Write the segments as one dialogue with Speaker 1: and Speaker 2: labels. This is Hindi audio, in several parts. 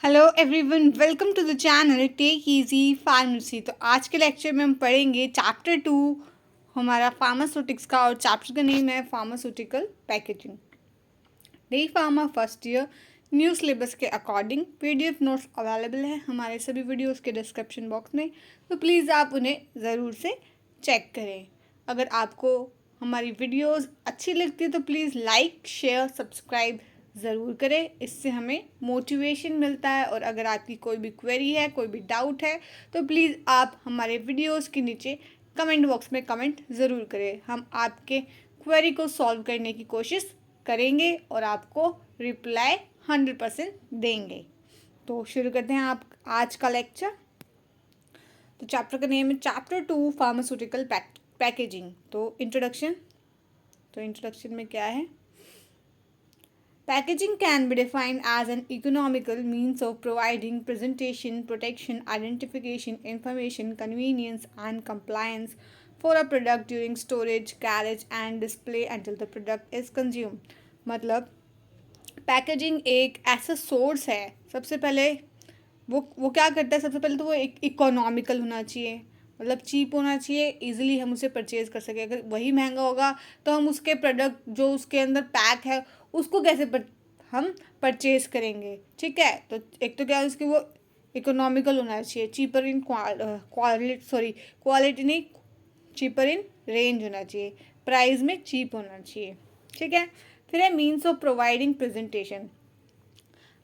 Speaker 1: Hello everyone, welcome to the channel take easy pharmacy. तो आज के लेक्चर में हम पढ़ेंगे चैप्टर 2 हमारा फार्मास्यूटिक्स का, और चैप्टर का नेम है pharmaceutical packaging. D pharma first year new syllabus के अकॉर्डिंग पीडीएफ नोट्स अवेलेबल है हमारे सभी वीडियोस के डिस्क्रिप्शन बॉक्स में, तो प्लीज़ आप उन्हें ज़रूर से चेक करें। अगर आपको हमारी वीडियोस अच्छी लगती है तो प्लीज़ लाइक शेयर सब्सक्राइब ज़रूर करें, इससे हमें मोटिवेशन मिलता है। और अगर आपकी कोई भी क्वेरी है, कोई भी डाउट है, तो प्लीज़ आप हमारे वीडियोस के नीचे कमेंट बॉक्स में कमेंट ज़रूर करें। हम आपके क्वेरी को सॉल्व करने की कोशिश करेंगे और आपको रिप्लाई 100% देंगे। तो शुरू करते हैं आप आज का लेक्चर। तो चैप्टर का नेम है चैप्टर 2 फार्मास्यूटिकल पैकेजिंग। तो इंट्रोडक्शन में क्या है? Packaging can be defined as an economical means of providing presentation, protection, identification, information, convenience, and compliance for a product during storage, carriage, and display until the product is consumed. मतलब पैकेजिंग एक ऐसा सोर्स है। सबसे पहले वो क्या करता है? सबसे पहले तो वो एक इकोनॉमिकल होना चाहिए, मतलब चीप होना चाहिए, इजीली हम उसे परचेज कर सकें। अगर वही महंगा होगा तो हम उसके प्रोडक्ट जो उसके अंदर पैक है उसको कैसे हम परचेज करेंगे? ठीक है, तो एक तो क्या है उसकी, वो इकोनॉमिकल होना चाहिए, चीपर इन क्वालिटी नहीं, चीपर इन रेंज होना चाहिए, प्राइस में चीप होना चाहिए। ठीक है, फिर है मीन्स ऑफ प्रोवाइडिंग प्रेजेंटेशन,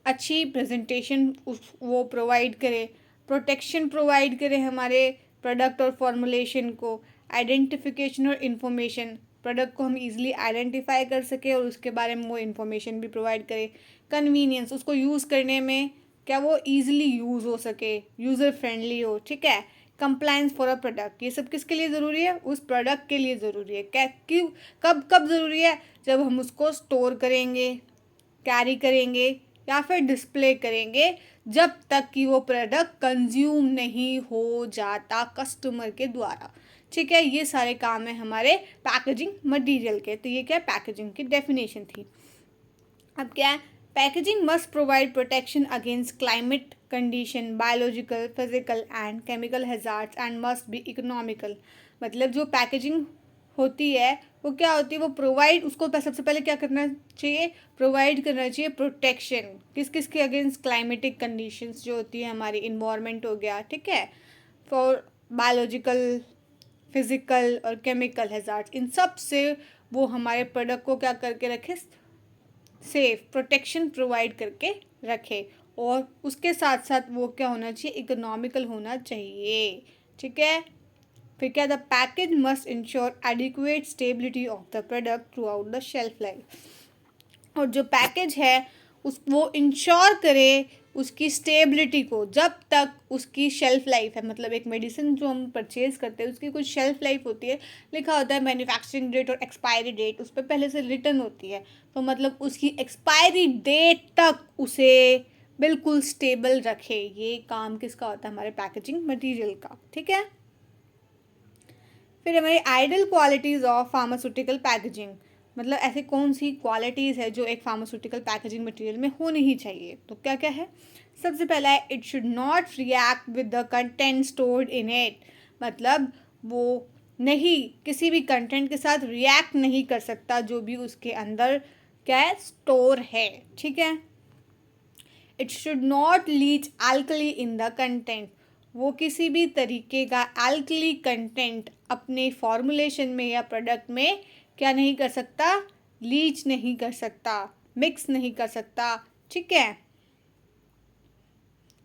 Speaker 1: अच्छी प्रेजेंटेशन वो प्रोवाइड करे, प्रोटेक्शन प्रोवाइड करे हमारे प्रोडक्ट और फॉर्मुलेशन को, आइडेंटिफिकेशन और इन्फॉर्मेशन, प्रोडक्ट को हम इजीली आइडेंटिफाई कर सके और उसके बारे में वो इन्फॉर्मेशन भी प्रोवाइड करे, कन्वीनियंस, उसको यूज़ करने में क्या वो ईजिली यूज़ हो सके, यूज़र फ्रेंडली हो। ठीक है, कंप्लायंस फॉर अ प्रोडक्ट, ये सब किसके लिए ज़रूरी है? उस प्रोडक्ट के लिए ज़रूरी है। क्या, क्यों, कब कब ज़रूरी है? जब हम उसको स्टोर करेंगे, कैरी करेंगे या फिर डिस्प्ले करेंगे, जब तक कि वो प्रोडक्ट कंज्यूम नहीं हो जाता कस्टमर के द्वारा। ठीक है, ये सारे काम है हमारे पैकेजिंग मटेरियल के। तो ये क्या पैकेजिंग की डेफिनेशन थी। अब क्या है? Packaging must provide protection against climate condition, biological, physical and chemical hazards and must be economical. मतलब जो पैकेजिंग होती है वो क्या होती है? वो प्रोवाइड, उसको सबसे पहले क्या करना चाहिए? प्रोवाइड करना चाहिए प्रोटेक्शन, किस किस के अगेंस्ट? क्लाइमेटिक कंडीशंस जो होती है हमारी, इन्वायरमेंट हो गया, ठीक है, फॉर बायोलॉजिकल, फिजिकल और केमिकल हैजार्ड्स, इन सब से वो हमारे प्रोडक्ट को क्या करके रखे? सेफ, प्रोटेक्शन प्रोवाइड करके रखे। और उसके साथ साथ वो क्या होना चाहिए? इकोनॉमिकल होना चाहिए। ठीक है, फिर क्या? The package must ensure adequate stability of the product through out the shelf life. और जो पैकेज है वो इंश्योर करे उसकी स्टेबिलिटी को, जब तक उसकी शेल्फ लाइफ है। मतलब एक मेडिसिन जो हम परचेज करते हैं उसकी कुछ शेल्फ लाइफ होती है, लिखा होता है मैन्युफैक्चरिंग डेट और एक्सपायरी डेट, उस पर पहले से रिटर्न होती है। तो मतलब उसकी एक्सपायरी डेट तक उसे बिल्कुल स्टेबल रखे, ये काम किसका होता है? हमारे पैकेजिंग मटेरियल का। ठीक है, फिर हमारी ideal qualities of pharmaceutical packaging, मतलब ऐसे कौन सी क्वालिटीज़ है जो एक फार्मास्यूटिकल पैकेजिंग मटेरियल में होनी ही चाहिए? तो क्या क्या है? सबसे पहला है, it should not react with the content stored in it. मतलब वो नहीं, किसी भी कंटेंट के साथ रिएक्ट नहीं कर सकता जो भी उसके अंदर क्या है? स्टोर है। ठीक है, it should not leach alkali in the content, वो किसी भी तरीके का अल्कली कंटेंट अपने फॉर्मुलेशन में या प्रोडक्ट में क्या नहीं कर सकता? लीच नहीं कर सकता, मिक्स नहीं कर सकता। ठीक है,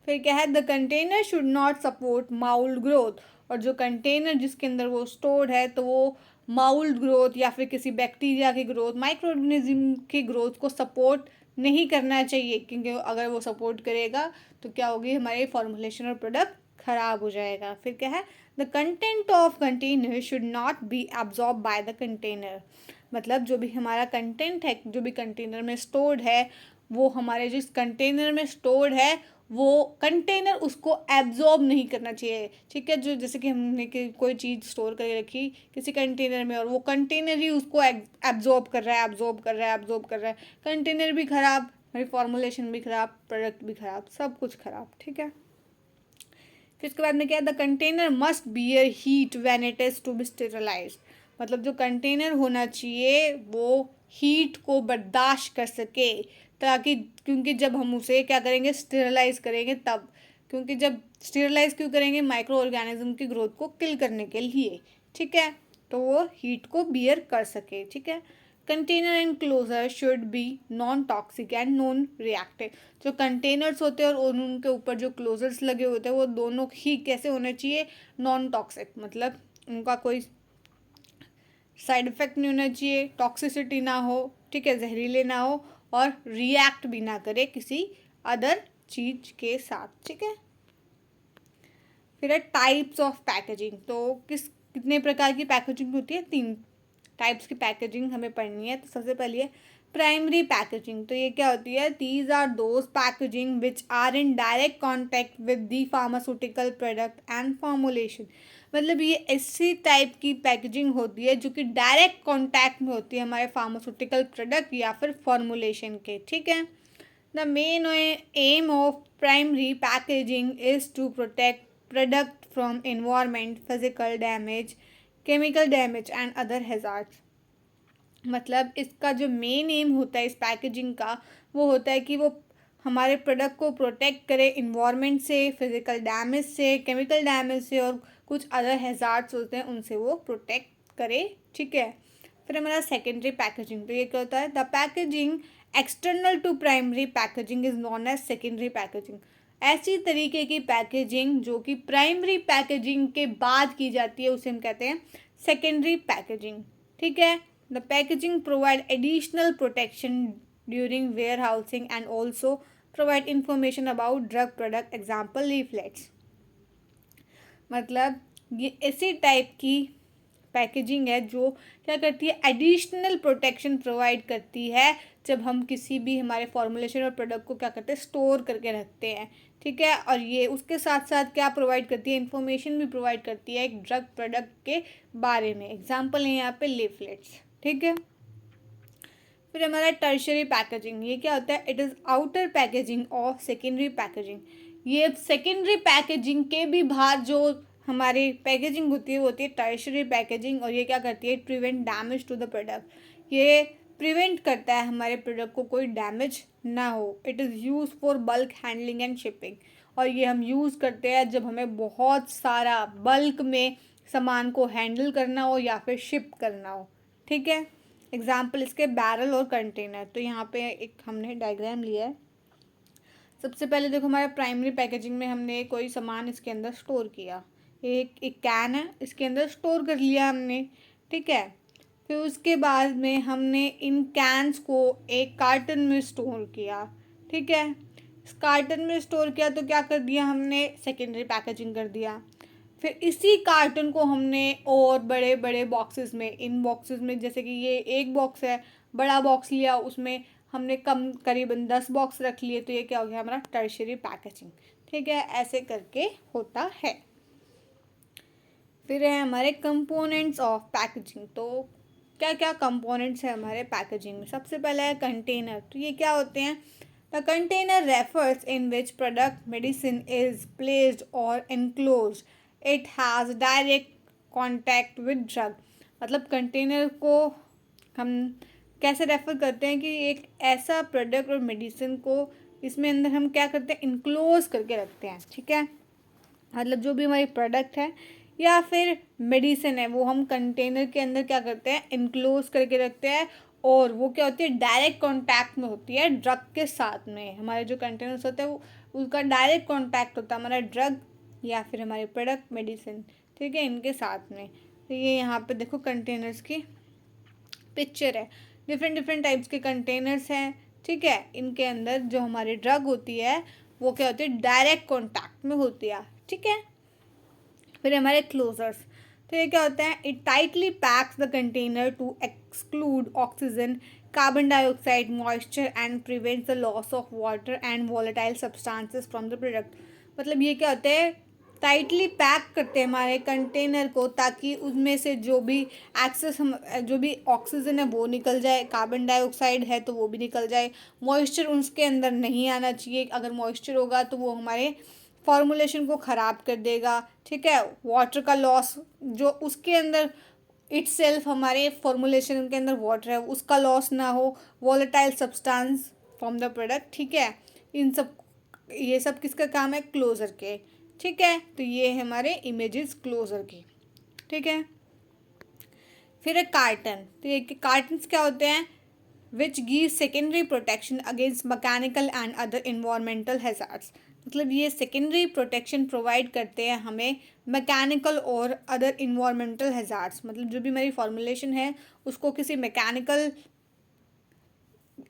Speaker 1: फिर क्या है? The container should not support mould growth, और जो कंटेनर जिसके अंदर वो स्टोर्ड है तो वो माउल्ड ग्रोथ या फिर किसी बैक्टीरिया की ग्रोथ, माइक्रो ऑर्गेनिज्म की ग्रोथ को सपोर्ट नहीं करना चाहिए, क्योंकि अगर वो सपोर्ट करेगा तो क्या होगी? हमारे फॉर्मुलेशन और प्रोडक्ट खराब हो जाएगा। फिर क्या है? The content of container should not be absorb by the container, मतलब जो भी हमारा कंटेंट है, जो भी कंटेनर में स्टोर्ड है, वो हमारे जिस कंटेनर में स्टोर्ड है वो कंटेनर उसको एब्जॉर्ब नहीं करना चाहिए। ठीक है, जो जैसे कि हमने कोई चीज़ स्टोर करके रखी किसी कंटेनर में और वो कंटेनर ही उसको एब्जॉर्ब कर रहा है, कंटेनर भी ख़राब, हमारी फॉर्मुलेशन भी ख़राब, प्रोडक्ट भी ख़राब, सब कुछ ख़राब, ठीक है। फिर इसके बाद में क्या है, the container must bear heat when it is to be sterilized. मतलब जो कंटेनर होना चाहिए वो हीट को बर्दाश्त कर सके, ताकि, क्योंकि जब हम उसे क्या करेंगे, स्टेरिलाइज करेंगे तब, क्योंकि जब स्टेरिलाइज क्यों करेंगे, माइक्रो ऑर्गेनिज्म की ग्रोथ को किल करने के लिए, ठीक है, तो वो हीट को बियर कर सके, ठीक है। Container and closure should be non toxic and non reactive. जो कंटेनर्स होते हैं और उनके ऊपर जो क्लोजर्स लगे होते हैं वो दोनों ही कैसे होने चाहिए, नॉन टॉक्सिक, मतलब उनका कोई साइड इफ़ेक्ट नहीं होना चाहिए, टॉक्सिसिटी ना हो, ठीक है, जहरीले ना हो, और रिएक्ट भी ना करे किसी अदर चीज़ के साथ, ठीक है। फिर है टाइप्स ऑफ पैकेजिंग। तो कितने प्रकार की पैकेजिंग होती है, 3 टाइप्स की पैकेजिंग हमें पढ़नी है। तो सबसे पहले है प्राइमरी पैकेजिंग। तो ये क्या होती है, these are those packaging which are in direct contact with the pharmaceutical product and formulation. मतलब ये ऐसी टाइप की पैकेजिंग होती है जो कि डायरेक्ट कॉन्टैक्ट में होती है हमारे फार्मास्यूटिकल प्रोडक्ट या फिर फॉर्मुलेशन के, ठीक है। The main aim of primary packaging is to protect product from environment, physical damage, chemical damage and other hazards. मतलब इसका जो मेन एम होता है इस पैकेजिंग का, वो होता है कि वो हमारे प्रोडक्ट को प्रोटेक्ट करे इन्वायरमेंट से, फिजिकल डैमेज से, केमिकल डैमेज से, और कुछ अदर हैजार्ड्स होते हैं उनसे वो प्रोटेक्ट करे, ठीक है। फिर हमारा सेकेंडरी पैकेजिंग। तो ये क्या होता है, the packaging external to primary packaging is known as secondary packaging. ऐसी तरीके की पैकेजिंग जो कि प्राइमरी पैकेजिंग के बाद की जाती है उसे हम कहते हैं सेकेंडरी पैकेजिंग, ठीक है। The packaging provide additional protection during warehousing and also provide information about drug product, example leaflets. मतलब ये ऐसी टाइप की पैकेजिंग है जो क्या करती है, एडिशनल प्रोटेक्शन प्रोवाइड करती है जब हम किसी भी हमारे फॉर्मुलेशन और प्रोडक्ट को क्या करते हैं, स्टोर करके रखते हैं, ठीक है। और ये उसके साथ साथ क्या प्रोवाइड करती है, इंफॉर्मेशन भी प्रोवाइड करती है एक ड्रग प्रोडक्ट के बारे में, एग्जाम्पल है यहाँ पे लीफलेट्स, ठीक है। फिर हमारा टर्शरी पैकेजिंग। ये क्या होता है, it is outer packaging of secondary packaging. ये सेकेंडरी पैकेजिंग के भी बाहर जो हमारी पैकेजिंग होती है वो होती है टर्शरी पैकेजिंग। और ये क्या करती है, prevent damage to the product. ये प्रिवेंट करता है हमारे प्रोडक्ट को कोई डैमेज ना हो। It is use for bulk handling and shipping. और ये हम यूज़ करते हैं जब हमें बहुत सारा बल्क में सामान को हैंडल करना हो या फिर शिप करना हो, ठीक है। एग्जाम्पल इसके बैरल और कंटेनर। तो यहाँ पे एक हमने डायग्राम लिया है। सबसे पहले देखो हमारे प्राइमरी पैकेजिंग में हमने कोई सामान इसके अंदर स्टोर किया, एक कैन है, इसके अंदर स्टोर कर लिया हमने, ठीक है। फिर उसके बाद में हमने इन कैंस को एक कार्टन में स्टोर किया, ठीक है। इस कार्टन में स्टोर किया तो क्या कर दिया हमने, सेकेंडरी पैकेजिंग कर दिया। फिर इसी कार्टन को हमने और बड़े बड़े बॉक्सेस में, इन बॉक्सेस में जैसे कि ये एक बॉक्स है, बड़ा बॉक्स लिया, उसमें हमने करीबन 10 बॉक्स रख लिए, तो ये क्या हो गया हमारा टर्शरी पैकेजिंग, ठीक है। ऐसे करके होता है। फिर है हमारे कंपोनेंट्स ऑफ पैकेजिंग। तो क्या क्या कंपोनेंट्स है हमारे पैकेजिंग में। सबसे पहला है कंटेनर। तो ये क्या होते हैं, the container refers in which product medicine is placed और enclosed, it has direct contact with drug. मतलब कंटेनर को हम कैसे रेफर करते हैं कि एक ऐसा प्रोडक्ट और मेडिसिन को इसमें अंदर हम क्या करते हैं, इनक्लोज करके रखते हैं, ठीक है। मतलब जो भी हमारी प्रोडक्ट है या फिर मेडिसिन है वो हम कंटेनर के अंदर क्या करते हैं, इनक्लोज करके रखते हैं। और वो क्या होती है, डायरेक्ट कांटेक्ट में होती है ड्रग के साथ में। हमारे जो कंटेनर्स होते हैं वो उसका डायरेक्ट कांटेक्ट होता है हमारा ड्रग या फिर हमारे प्रोडक्ट मेडिसिन, ठीक है, इनके साथ में। तो ये यहाँ पे देखो कंटेनर्स की पिक्चर है, डिफरेंट डिफरेंट टाइप्स के कंटेनर्स हैं, ठीक है। इनके अंदर जो हमारी ड्रग होती है वो क्या होती है, डायरेक्ट कॉन्टैक्ट में होती है, ठीक है। फिर हमारे क्लोजर्स। तो ये क्या होता है, it tightly packs the container to exclude oxygen, carbon dioxide, moisture and prevents the loss of water and volatile substances from the product. मतलब ये क्या होता है, टाइटली पैक करते हैं हमारे कंटेनर को, ताकि उसमें से जो भी जो भी ऑक्सीजन है वो निकल जाए, कार्बन डाइऑक्साइड है तो वो भी निकल जाए, मॉइस्चर उसके अंदर नहीं आना चाहिए। अगर मॉइस्चर होगा तो वो हमारे फॉर्मुलेशन को ख़राब कर देगा, ठीक है। वाटर का लॉस, जो उसके अंदर सेल्फ हमारे फॉर्मुलेशन के अंदर वाटर है उसका लॉस ना हो, volatile substance from the product, ठीक है। इन सब, ये सब किसका काम है? क्लोजर के, ठीक है। तो ये है हमारे इमेजेस क्लोजर की, ठीक है। फिर है कार्टन। तो ये कार्टन क्या होते हैं? Which give secondary protection against mechanical and other environmental hazards. मतलब ये सेकेंडरी प्रोटेक्शन प्रोवाइड करते हैं हमें मैकेनिकल और अदर इन्वायरमेंटल हैजार्ड्स, मतलब जो भी हमारी फॉर्मुलेशन है उसको किसी मैकेनिकल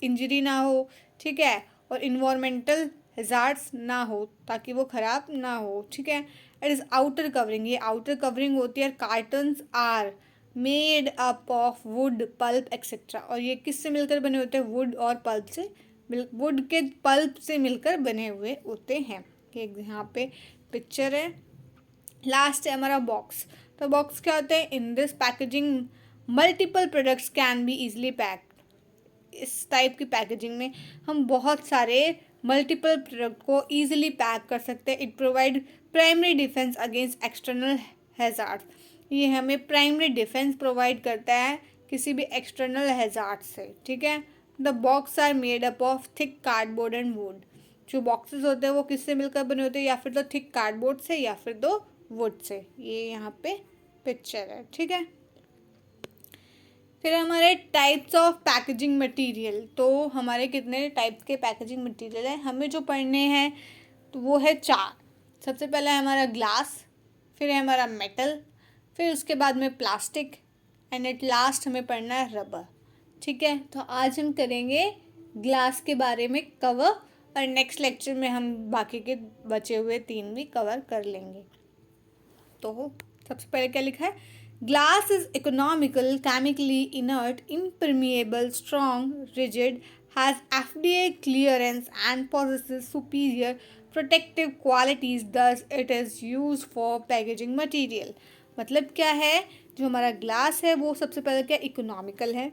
Speaker 1: इंजरी ना हो, ठीक है, और इन्वायरमेंटल हैजार्ड्स ना हो, ताकि वो ख़राब ना हो, ठीक है। It is outer covering. ये आउटर कवरिंग होती है। Cartons are made up of wood, pulp etcetera. और ये किससे मिलकर बने होते हैं? वुड और पल्प से, वुड के पल्प से मिलकर बने हुए होते हैं। एक यहाँ पे पिक्चर है। लास्ट है हमारा बॉक्स। तो बॉक्स क्या होते हैं? In this packaging multiple products can be easily packed. इस टाइप की पैकेजिंग में हम बहुत सारे मल्टीपल प्रोडक्ट को ईजिली पैक कर सकते हैं। It provide primary defence against external hazard. ये हमें प्राइमरी डिफेंस प्रोवाइड करता है किसी भी एक्सटर्नल हैजार्ड से, ठीक है। The box are made up of thick cardboard and wood. जो बॉक्सेस होते हैं वो किससे मिलकर बने होते हैं? या फिर तो थिक कार्डबोर्ड से या फिर तो वुड से। ये यहाँ पे पिक्चर है, ठीक है। फिर हमारे टाइप्स ऑफ पैकेजिंग मटेरियल। तो हमारे कितने टाइप्स के पैकेजिंग मटेरियल हैं हमें जो पढ़ने हैं? तो वो है 4। सबसे पहला है हमारा ग्लास, फिर है हमारा मेटल, फिर उसके बाद में प्लास्टिक, एंड एट लास्ट हमें पढ़ना है रबर, ठीक है। तो आज हम करेंगे ग्लास के बारे में कवर, और नेक्स्ट लेक्चर में हम बाकी के बचे हुए 3 भी कवर कर लेंगे। तो सबसे पहले क्या लिखा है? Glass is economical, chemically inert, impermeable, strong, rigid, has FDA clearance and possesses superior protective qualities, thus it is used for packaging material। मतलब क्या है? जो हमारा ग्लास है वो सबसे पहले क्या इकोनॉमिकल है,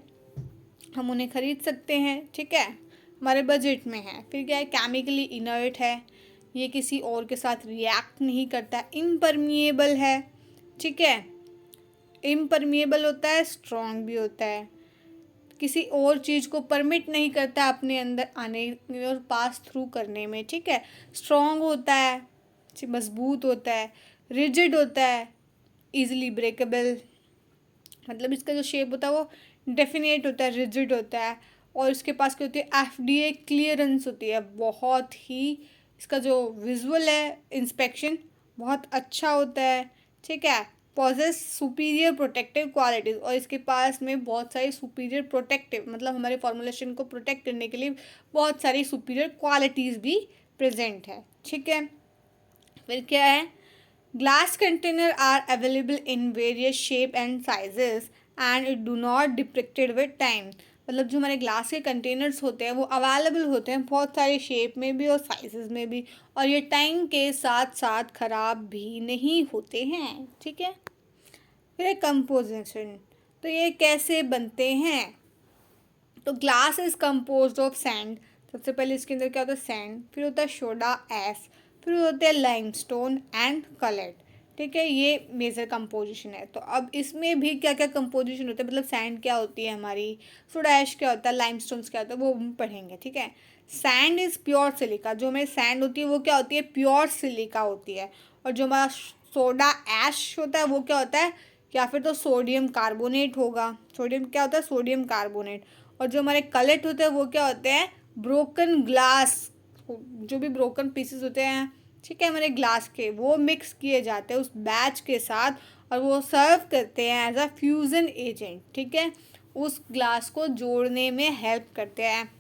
Speaker 1: हम उन्हें खरीद सकते हैं, ठीक है, हमारे बजट में है। फिर क्या है? केमिकली इनर्ट है, ये किसी और के साथ रिएक्ट नहीं करता। इम्परमिएबल है, ठीक है, इम्परमिएबल होता है, स्ट्रॉन्ग भी होता है, किसी और चीज़ को परमिट नहीं करता अपने अंदर आने और पास थ्रू करने में, ठीक है। स्ट्रॉन्ग होता है, मजबूत होता है, रिजिड होता है, इजीली ब्रेकेबल, मतलब इसका जो शेप होता है वो डेफिनेट होता है, रिजिड होता है, और इसके पास क्या होती है? FDA क्लियरेंस होती है। बहुत ही इसका जो विजुअल है इंस्पेक्शन बहुत अच्छा होता है, ठीक है। पॉजेस सुपीरियर प्रोटेक्टिव क्वालिटीज़, और इसके पास में बहुत सारी सुपीरियर प्रोटेक्टिव, मतलब हमारे फॉर्मुलेशन को प्रोटेक्ट करने के लिए बहुत सारी सुपीरियर क्वालिटीज़ भी प्रेजेंट है, ठीक है। फिर क्या है? Glass container are available in various shape and sizes and it do not deprecated with time. मतलब जो हमारे ग्लास के कंटेनर्स होते हैं वो अवेलेबल होते हैं बहुत सारे शेप में भी और साइजेस में भी, और ये टाइम के साथ साथ ख़राब भी नहीं होते हैं, ठीक है। फिर कंपोजिशन। तो ये कैसे बनते हैं? तो glass is compose of sand. सबसे पहले इसके अंदर क्या होता है? सैंड, फिर होता है सोडा ऐश, फिर होते हैं लाइमस्टोन एंड कलेट, ठीक है। ये मेजर कंपोजिशन है। तो अब इसमें भी क्या क्या कंपोजिशन होता है, मतलब सैंड क्या होती है हमारी, सोडा ऐश क्या होता है, लाइमस्टोन्स क्या होता है, वो हम पढ़ेंगे, ठीक है। Sand is pure silica. जो हमारी सैंड होती है वो क्या होती है? प्योर सिलिका होती है। और जो हमारा सोडा ऐश होता है वो क्या होता है? या फिर तो सोडियम कार्बोनेट होगा। सोडियम क्या होता है? Sodium carbonate. और जो हमारे कलेट होते हैं वो क्या होते हैं? ब्रोकन ग्लास, जो भी ब्रोकन पीसेस होते हैं, ठीक है, हमारे ग्लास के, वो मिक्स किए जाते हैं उस बैच के साथ, और वो सर्व करते हैं एज अ फ्यूज़न एजेंट, ठीक है। उस ग्लास को जोड़ने में हेल्प करते हैं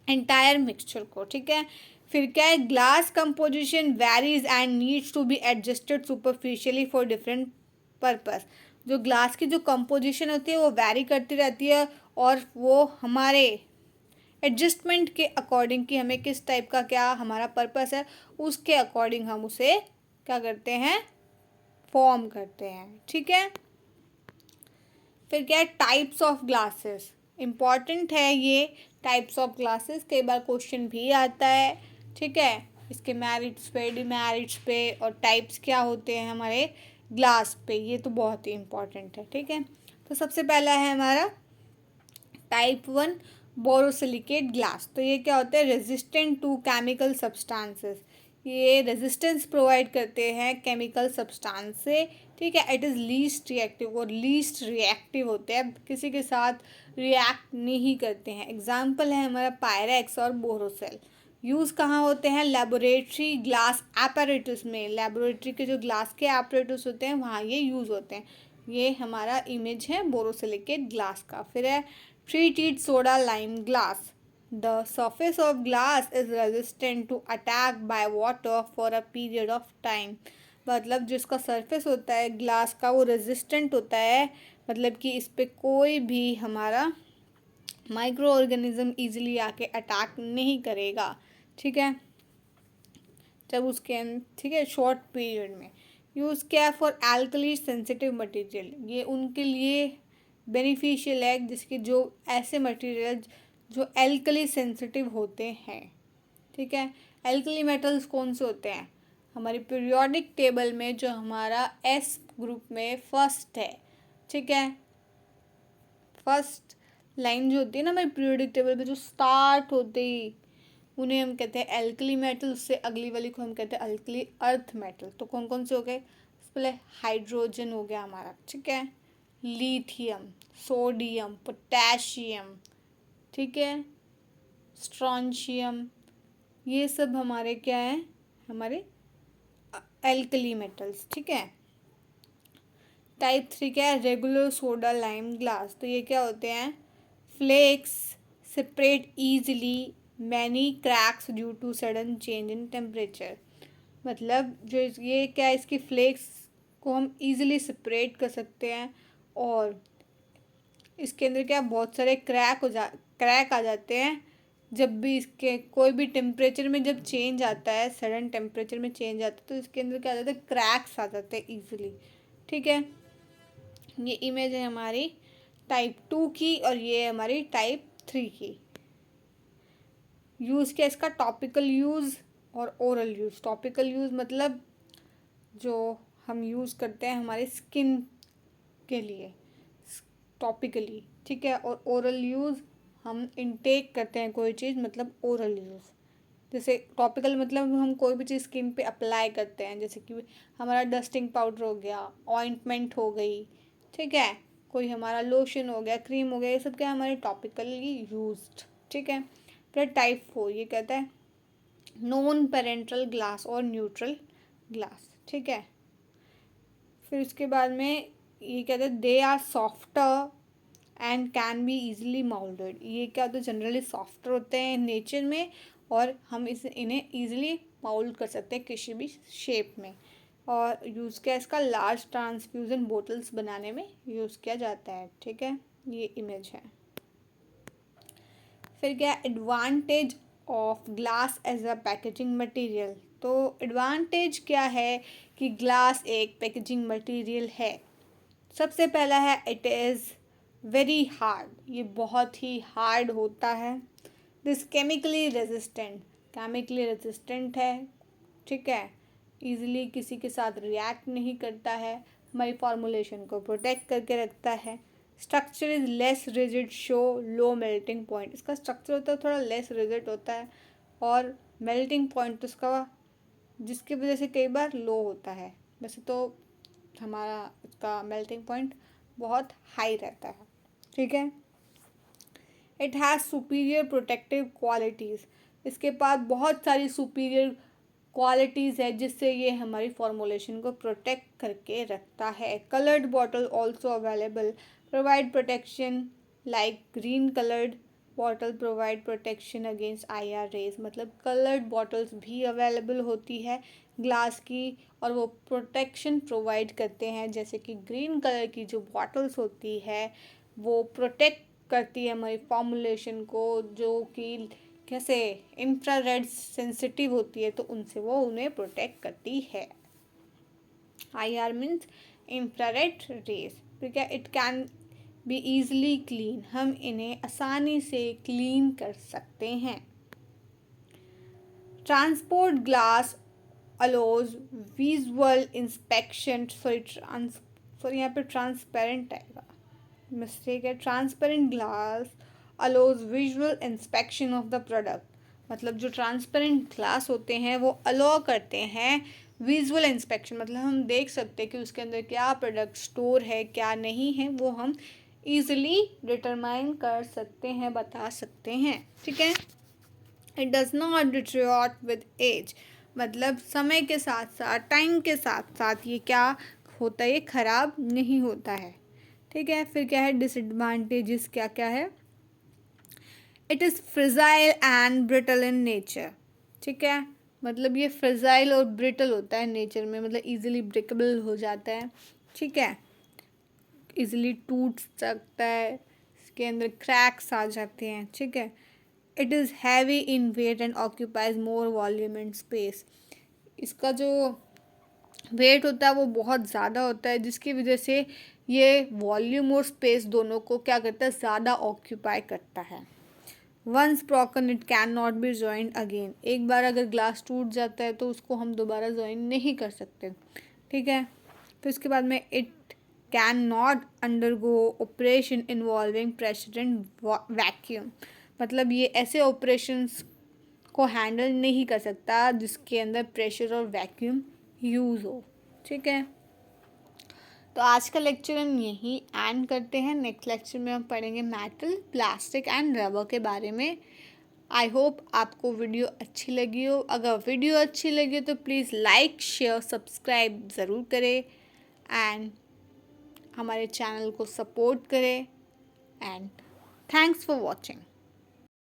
Speaker 1: एंटायर मिक्सचर को, ठीक है। फिर क्या है? Glass composition varies and needs to be adjusted superficially for different purpose. जो ग्लास की जो कंपोजिशन होती है वो वैरी करती रहती है, और वो हमारे एडजस्टमेंट के अकॉर्डिंग कि हमें किस टाइप का क्या हमारा पर्पस है उसके अकॉर्डिंग हम उसे क्या करते हैं, फॉर्म करते हैं। ठीक है, फिर क्या है, टाइप्स ऑफ ग्लासेस। इम्पॉर्टेंट है ये टाइप्स ऑफ ग्लासेस, कई बार क्वेश्चन भी आता है। ठीक है, इसके मेरिट्स पे, डिमेरिट्स पे और टाइप्स क्या होते हैं हमारे ग्लास पे, ये तो बहुत ही इम्पॉर्टेंट है। ठीक है, तो सबसे पहला है हमारा टाइप 1 बोरोसिलिकेट ग्लास। तो ये क्या होता है, रेजिस्टेंट टू केमिकल सब्सटेंसेस। ये रेजिस्टेंस प्रोवाइड करते हैं केमिकल सब्सटेंस से। ठीक है, इट इज़ लीस्ट रिएक्टिव, और लीस्ट रिएक्टिव होते हैं, किसी के साथ रिएक्ट नहीं करते हैं। एग्जाम्पल है हमारा पायरेक्स और बोरोसेल। यूज़ कहाँ होते हैं, लेबोरेटरी ग्लास एपरेटस में। लेबोरेटरी के जो ग्लास के एपरेटस होते हैं वहाँ ये यूज़ होते हैं। ये हमारा इमेज है बोरोसिलिकेट ग्लास का। फिर है treated soda lime glass. The surface of glass is resistant to attack by water for a period of time. मतलब जिसका सरफेस होता है ग्लास का वो रेजिस्टेंट होता है, मतलब कि इस पर कोई भी हमारा माइक्रो ऑर्गेनिज्म ईजिली आके अटैक नहीं करेगा। ठीक है, जब उसके, ठीक है, शॉर्ट पीरियड में। यूज़ किया है फॉर एल्कली सेंसिटिव मटेरियल। ये उनके लिए बेनिफिशियल है जिसके जो ऐसे मटेरियल जो एल्कली सेंसिटिव होते हैं। ठीक है, एल्कली मेटल्स कौन से होते हैं, हमारी पीरियोडिक टेबल में जो हमारा एस ग्रुप में फर्स्ट है। ठीक है, फर्स्ट लाइन जो होती है ना हमारी पीरियोडिक टेबल में, जो स्टार्ट होते ही, उन्हें हम कहते हैं एल्कली मेटल। उससे अगली वाली को हम कहते हैं अल्कली अर्थ मेटल। तो कौन कौन से हो गए, पहले हाइड्रोजन हो गया हमारा। ठीक है, लिथियम, सोडियम, पोटेशियम, ठीक है, स्ट्रॉन्शियम, ये सब हमारे क्या है, हमारे एल्कली मेटल्स। ठीक है, टाइप 3 क्या है, रेगुलर सोडा लाइम ग्लास। तो ये क्या होते हैं, flakes separate easily many cracks due to sudden change in temperature. मतलब जो ये क्या है, इसकी फ्लेक्स को हम ईजिली सेपरेट कर सकते हैं, और इसके अंदर क्या बहुत सारे क्रैक आ जाते हैं जब भी इसके कोई भी टेम्परेचर में जब चेंज आता है, सडन टेम्परेचर में चेंज आता है, तो इसके अंदर क्या आ जाता है, क्रैक्स आ जाते हैं ईजिली। ठीक है, ये इमेज है हमारी टाइप 2 की, और ये हमारी टाइप 3 की। यूज़ क्या इसका, टॉपिकल यूज़ और ओरल यूज़। टॉपिकल यूज़ मतलब जो हम यूज़ करते हैं हमारी स्किन के लिए टॉपिकली। ठीक है, और ओरल यूज़ हम इनटेक करते हैं कोई चीज़, मतलब ओरल यूज़। जैसे टॉपिकल मतलब हम कोई भी चीज़ स्किन पे अप्लाई करते हैं, जैसे कि हमारा डस्टिंग पाउडर हो गया, ऑइंटमेंट हो गई। ठीक है, कोई हमारा लोशन हो गया, क्रीम हो गया, ये सब क्या हमारे टॉपिकली यूज्ड। ठीक है, फिर टाइप 4 ये कहता है नॉन पेरेंटल ग्लास और न्यूट्रल ग्लास। ठीक है, फिर उसके बाद में ये कहते हैं they are softer and can be easily moulded. ये क्या होता है, जनरली सॉफ्टर होते हैं नेचर में, और हम इन्हें ईजिली माउल्ड कर सकते हैं किसी भी शेप में। और यूज़ किया इसका लार्ज ट्रांसफ्यूजन बोटल्स बनाने में यूज़ किया जाता है। ठीक है, ये इमेज है। फिर क्या advantage of glass as a packaging material. तो एडवांटेज क्या है कि ग्लास एक पैकेजिंग मटेरियल है। सबसे पहला है इट इज़ वेरी हार्ड। ये बहुत ही हार्ड होता है। दिस केमिकली रेजिस्टेंट है। ठीक है, ईजिली किसी के साथ रिएक्ट नहीं करता है, हमारी फॉर्मुलेशन को प्रोटेक्ट करके रखता है। Structure is less rigid, show low melting point. इसका स्ट्रक्चर होता है थोड़ा लेस रिजिड होता है, और मेल्टिंग पॉइंट उसका जिसकी वजह से कई बार लो होता है। वैसे तो हमारा इसका मेल्टिंग पॉइंट बहुत हाई रहता है। ठीक है, it has superior protective qualities. इसके पास बहुत सारी सुपीरियर क्वालिटीज़ है जिससे ये हमारी फॉर्मुलेशन को प्रोटेक्ट करके रखता है। Coloured bottle also available provide protection like green coloured bottle provide protection against IR rays. मतलब कलर्ड बॉटल्स भी अवेलेबल होती है ग्लास की, और वो प्रोटेक्शन प्रोवाइड करते हैं। जैसे कि ग्रीन कलर की जो बॉटल्स होती है वो प्रोटेक्ट करती है हमारी फॉर्मुलेशन को, जो कि कैसे इंफ्रारेड सेंसिटिव होती है, तो उनसे वो उन्हें प्रोटेक्ट करती है। IR मीन्स इंफ्रारेड रेज, ठीक है। It can be easily clean, हम इन्हें आसानी से क्लीन कर सकते हैं। Transport glass allows visual inspection, sorry यहाँ पे ट्रांसपेरेंट आएगा, मिस्टेक है। Transparent glass allows visual inspection of the product, मतलब जो ट्रांसपेरेंट ग्लास होते हैं वो अलो करते हैं विजुअल इंस्पेक्शन, मतलब हम देख सकते हैं कि उसके अंदर क्या प्रोडक्ट स्टोर है क्या नहीं है, वो हम ईजिली डिटरमाइन कर सकते हैं, बता सकते हैं, ठीक है। It does not deteriorate with age, मतलब समय के साथ साथ, टाइम के साथ साथ ये क्या होता है, ये खराब नहीं होता है, ठीक है। फिर क्या है डिसएडवांटेजेस, क्या क्या है। It is fragile and brittle in nature, ठीक है, मतलब ये फ्रिजाइल और ब्रिटल होता है नेचर में, मतलब इजीली ब्रेकेबल हो जाता है, ठीक है, इजीली टूट सकता है, इसके अंदर क्रैक्स आ जाते हैं, ठीक है। It is heavy in weight and occupies more volume and space, इसका जो वेट होता है वो बहुत ज़्यादा होता है, जिसकी वजह से ये वॉल्यूम और स्पेस दोनों को क्या करता है, ज़्यादा ऑक्यूपाई करता है। Once broken it can not be joint again, एक बार अगर ग्लास टूट जाता है तो उसको हम दोबारा जॉइन नहीं कर सकते, ठीक है। फिर उसके बाद में it can not undergo operation involving pressure and vacuum, मतलब ये ऐसे ऑपरेशंस को हैंडल नहीं कर सकता जिसके अंदर प्रेशर और वैक्यूम यूज़ हो, ठीक है। तो आज का लेक्चर हम यहीं एंड करते हैं। नेक्स्ट लेक्चर में हम पढ़ेंगे मेटल, प्लास्टिक एंड रबर के बारे में। आई होप आपको वीडियो अच्छी लगी हो। अगर वीडियो अच्छी लगी हो तो प्लीज़ लाइक शेयर सब्सक्राइब ज़रूर करें एंड हमारे चैनल को सपोर्ट करें एंड थैंक्स फॉर वॉचिंग।